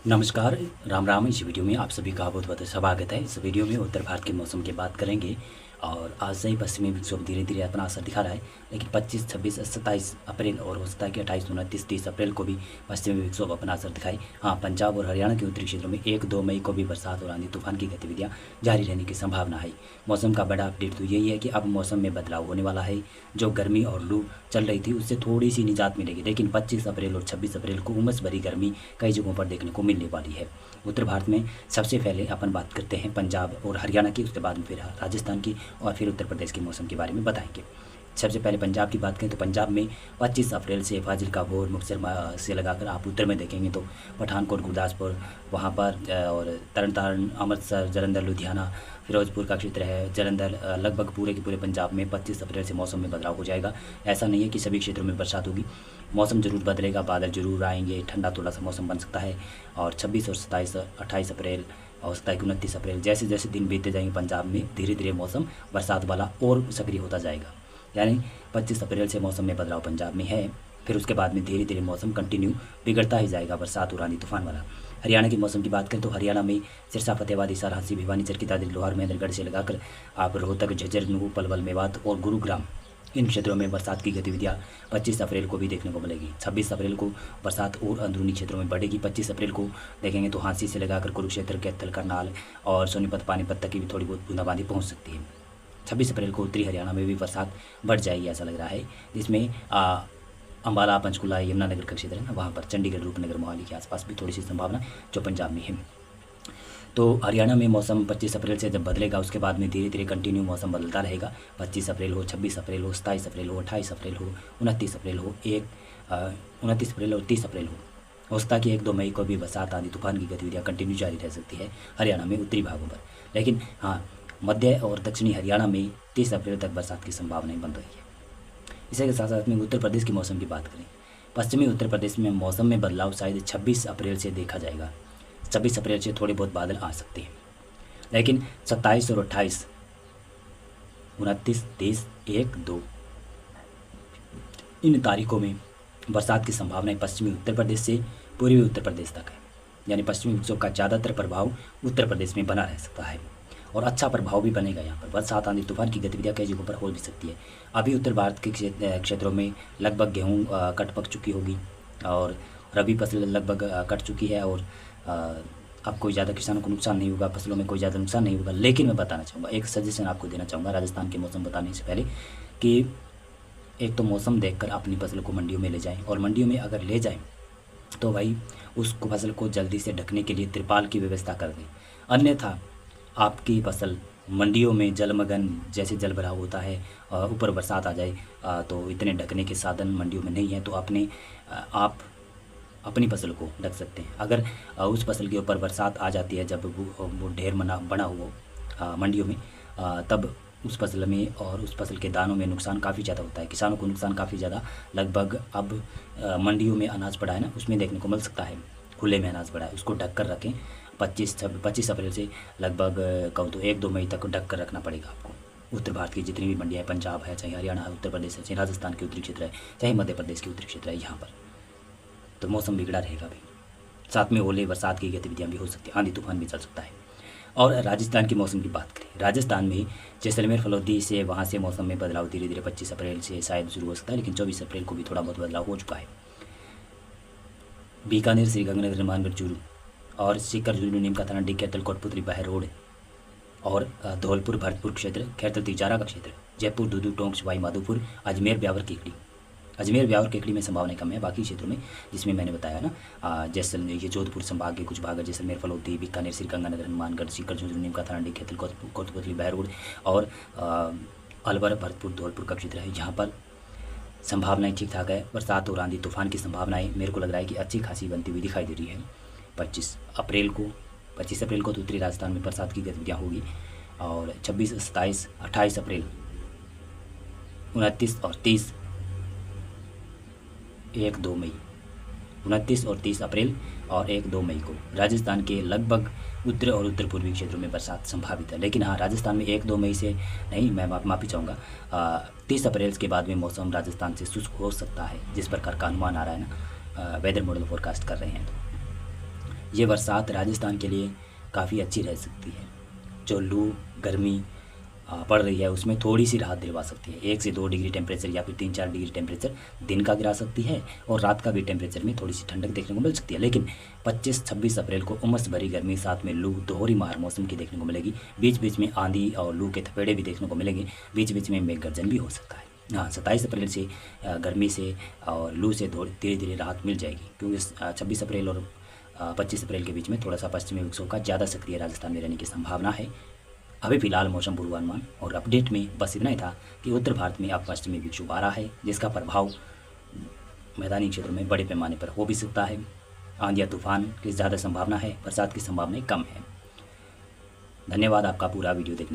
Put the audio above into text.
नमस्कार, राम राम। इस वीडियो में आप सभी का बहुत बहुत स्वागत है। इस वीडियो में उत्तर भारत के मौसम की बात करेंगे और आज से ही पश्चिमी विक्षोभ धीरे धीरे अपना असर दिखा रहा है, लेकिन 25, 26, 27 अप्रैल और हो सकता है कि 28, 29, 30 अप्रैल को भी पश्चिमी विक्षोभ अपना असर दिखाए। हाँ, पंजाब और हरियाणा के उत्तरी क्षेत्रों में 1-2 मई को भी बरसात और आंधी तूफान की गतिविधियाँ जारी रहने की संभावना है। मौसम का बड़ा अपडेट तो यही है कि अब मौसम में बदलाव होने वाला है। जो गर्मी और लू चल रही थी उससे थोड़ी सी निजात मिलेगी, लेकिन 25 अप्रैल और 26 अप्रैल को उमस भरी गर्मी कई जगहों पर देखने को मिलने वाली है। उत्तर भारत में सबसे पहले अपन बात करते हैं पंजाब और हरियाणा की, उसके बाद में फिर राजस्थान की और फिर उत्तर प्रदेश के मौसम के बारे में बताएंगे। सबसे पहले पंजाब की बात करें तो पंजाब में 25 अप्रैल से फाजिलका, भोर, मुक्तसर से लगाकर आप उत्तर में देखेंगे तो पठानकोट, गुरदासपुर वहाँ पर और तरन तारण, अमृतसर, जालंधर, लुधियाना, फिरोजपुर का क्षेत्र है, जालंधर, लगभग पूरे के पूरे पंजाब में 25 अप्रैल से मौसम में बदलाव हो जाएगा। ऐसा नहीं है कि सभी क्षेत्रों में बरसात होगी, मौसम जरूर बदलेगा, बादल जरूर आएंगे, ठंडा थोड़ा सा मौसम बन सकता है। और 26 और 27, 28 अप्रैल और 29 अप्रैल जैसे जैसे दिन बीतते जाएंगे पंजाब में धीरे धीरे मौसम बरसात वाला और सक्रिय होता जाएगा। यानी 25 अप्रैल से मौसम में बदलाव पंजाब में है, फिर उसके बाद में धीरे धीरे मौसम कंटिन्यू बिगड़ता ही जाएगा बरसात और आंधी तूफान वाला। हरियाणा के मौसम की बात करें तो हरियाणा में सिरसा, फतेहाबाद, हिसार, हांसी, भिवानी, चरखी दादरी, लोहार, महेंद्रगढ़ से लगाकर आप रोहतक, झज्जर, नूंह, पलवल, मेवात और गुरुग्राम, इन क्षेत्रों में बरसात की गतिविधियाँ 25 अप्रैल को भी देखने को मिलेगी। 26 अप्रैल को बरसात और अंदरूनी क्षेत्रों में बढ़ेगी। 25 अप्रैल को देखेंगे तो हांसी से लगाकर कुरुक्षेत्र, कैथल, करनाल और सोनीपत, पानीपत तक की भी थोड़ी बहुत बूंदाबांदी पहुँच सकती है। 26 अप्रैल को उत्तरी हरियाणा में भी बरसात बढ़ जाएगी ऐसा लग रहा है, जिसमें अम्बाला, पंचकुला, यमुनानगर का क्षेत्र है ना, वहाँ पर चंडीगढ़, रूपनगर, मोहाली के आसपास भी थोड़ी सी संभावना जो पंजाब में है। तो हरियाणा में मौसम 25 अप्रैल से जब बदलेगा उसके बाद में धीरे धीरे कंटिन्यू मौसम बदलता रहेगा। 25 अप्रैल हो, 26 अप्रैल हो, 27 अप्रैल हो, 28 अप्रैल हो, 29 अप्रैल हो, 29 अप्रैल और 30 अप्रैल हो सकता है कि 1-2 मई को भी बरसात, आंधी तूफान की गतिविधियाँ कंटिन्यू जारी रह सकती है हरियाणा में उत्तरी भागों पर। लेकिन हाँ, मध्य और दक्षिणी हरियाणा में 30 अप्रैल तक बरसात की संभावनाएं बन रही है। इसी के साथ साथ में उत्तर प्रदेश के मौसम की बात करें, पश्चिमी उत्तर प्रदेश में मौसम में बदलाव शायद 26 अप्रैल से देखा जाएगा। 26 अप्रैल से थोड़े बहुत बादल आ सकते हैं, लेकिन 27 और 28, 29, 30, 1, 2 इन तारीखों में बरसात की संभावनाएं पश्चिमी उत्तर प्रदेश से पूर्वी उत्तर प्रदेश तक है। यानी पश्चिमी विक्षोभ का ज़्यादातर प्रभाव उत्तर प्रदेश में बना रह सकता है और अच्छा प्रभाव भी बनेगा। यहाँ पर बरसात, आंधी तूफान की गतिविधियाँ कई जगहों पर हो भी सकती है। अभी उत्तर भारत के क्षेत्रों में लगभग गेहूँ कट पक चुकी होगी और रबी फसल लगभग कट चुकी है और अब कोई ज़्यादा किसानों को नुकसान नहीं होगा, फसलों में कोई ज़्यादा नुकसान नहीं होगा। लेकिन मैं बताना चाहूँगा, एक सजेशन आपको देना चाहूँगा राजस्थान के मौसम बताने से पहले, कि एक तो मौसम देखकर अपनी फसल को मंडियों में ले जाएं और मंडियों में अगर ले जाएं तो भाई उसको फसल को जल्दी से ढकने के लिए तिरपाल की व्यवस्था कर दें। अन्यथा आपकी फसल मंडियों में जलमग्न, जैसे जल भराव होता है, ऊपर बरसात आ जाए तो इतने ढकने के साधन मंडियों में नहीं है, तो आप अपनी फसल को ढक सकते हैं। अगर उस फसल के ऊपर बरसात आ जाती है जब वो ढेर बना हुआ मंडियों में, तब उस फसल में और उस फसल के दानों में नुकसान काफ़ी ज़्यादा होता है, किसानों को नुकसान काफ़ी ज़्यादा। लगभग अब मंडियों में अनाज पड़ा है ना, उसमें देखने को मिल सकता है खुले में अनाज पड़ा है, उसको ढक कर रखें। 25 अप्रैल से लगभग कहूँ तो 1-2 मई तक ढक कर रखना पड़ेगा आपको। उत्तर भारत की जितनी भी मंडियाँ हैं, पंजाब है, चाहे हरियाणा है, उत्तर प्रदेश है, चाहे राजस्थान के उत्तरी क्षेत्र है, चाहे मध्य प्रदेश के उत्तरी क्षेत्र है, यहाँ पर तो मौसम बिगड़ा रहेगा भी। साथ में ओले बरसात की गतिविधियाँ भी हो सकती है, आंधी तूफान भी चल सकता है। और राजस्थान के मौसम की बात करें, राजस्थान में जैसलमेर, फलौदी से वहाँ से मौसम में बदलाव धीरे धीरे 25 अप्रैल से शायद शुरू हो सकता है, लेकिन 24 अप्रैल को भी थोड़ा बहुत बदलाव हो चुका है। बीकानेर, श्रीगंगानगर, हनुमानगढ़, चूरू और सीकर, झुंझुनू, नीमका, थाना, कैथल, कोटपुतली, बहरोड और धौलपुर, भरतपुर क्षेत्र, खैरतल, तिजारा का क्षेत्र, जयपुर, दूदू, टोंक, सवाई माधोपुर, अजमेर, ब्यावर, केकड़ी। अजमेर, ब्यावर, केकड़ी में संभावना कम है, बाकी क्षेत्रों में जिसमें मैंने बताया ना, जैसलमेर, ये जोधपुर संभाग के कुछ भाग, जैसलमेर, फलौदी, बीकानेर, श्रीगंगानगर, हनुमानगढ़, सीकर, झुंझुनू, नीमका, थाना, कैथल, कोटपुतली, बहरोड और अलवर, भरतपुर, धौलपुर का क्षेत्र है। यहाँ पर संभावनाएं ठीक ठाक है। बरसात और आंधी तूफान की संभावनाएं मेरे को लग रहा है कि अच्छी खासी बनती हुई दिखाई दे रही है। 25 अप्रैल को तो उत्तरी राजस्थान में बरसात की गतिविधियाँ होगी और 26, 27, 28 अप्रैल, 29 और 30, 1-2 मई, 29 और 30 अप्रैल और 1-2 मई को राजस्थान के लगभग उत्तर और उत्तर पूर्वी क्षेत्रों में बरसात संभावित है। लेकिन हाँ, राजस्थान में 1-2 मई से नहीं, मैं माफ़ी चाहूँगा, 30 अप्रैल के बाद में मौसम राजस्थान से शुष्क हो सकता है, जिस प्रकार का अनुमान आ रहा है ना, वेदर मॉडल फोरकास्ट कर रहे हैं। तो ये बरसात राजस्थान के लिए काफ़ी अच्छी रह सकती है। जो लू गर्मी पड़ रही है उसमें थोड़ी सी राहत दिलवा सकती है। 1 से 2 डिग्री टेम्परेचर या फिर 3-4 डिग्री टेम्परेचर दिन का गिरा सकती है और रात का भी टेम्परेचर में थोड़ी सी ठंडक देखने को मिल सकती है। लेकिन 25-26 अप्रैल को उमस भरी गर्मी साथ में लू दोहरी मार मौसम की देखने को मिलेगी। बीच बीच में आंधी और लू के थपेड़े भी देखने को मिलेंगे। बीच बीच में मेघ गर्जन भी हो सकता है। हाँ, 27 अप्रैल से गर्मी से और लू से धीरे धीरे राहत मिल जाएगी, क्योंकि 26 अप्रैल और 25 अप्रैल के बीच में थोड़ा सा पश्चिमी विक्षोभ का ज़्यादा सक्रिय राजस्थान में रहने की संभावना है। अभी फिलहाल मौसम पूर्वानुमान और अपडेट में बस इतना ही था कि उत्तर भारत में अब पश्चिमी विक्षोभ आ रहा है, जिसका प्रभाव मैदानी क्षेत्रों में बड़े पैमाने पर हो भी सकता है। आंधी या तूफान की ज़्यादा संभावना है, बरसात की संभावना कम है। धन्यवाद आपका पूरा वीडियो देखने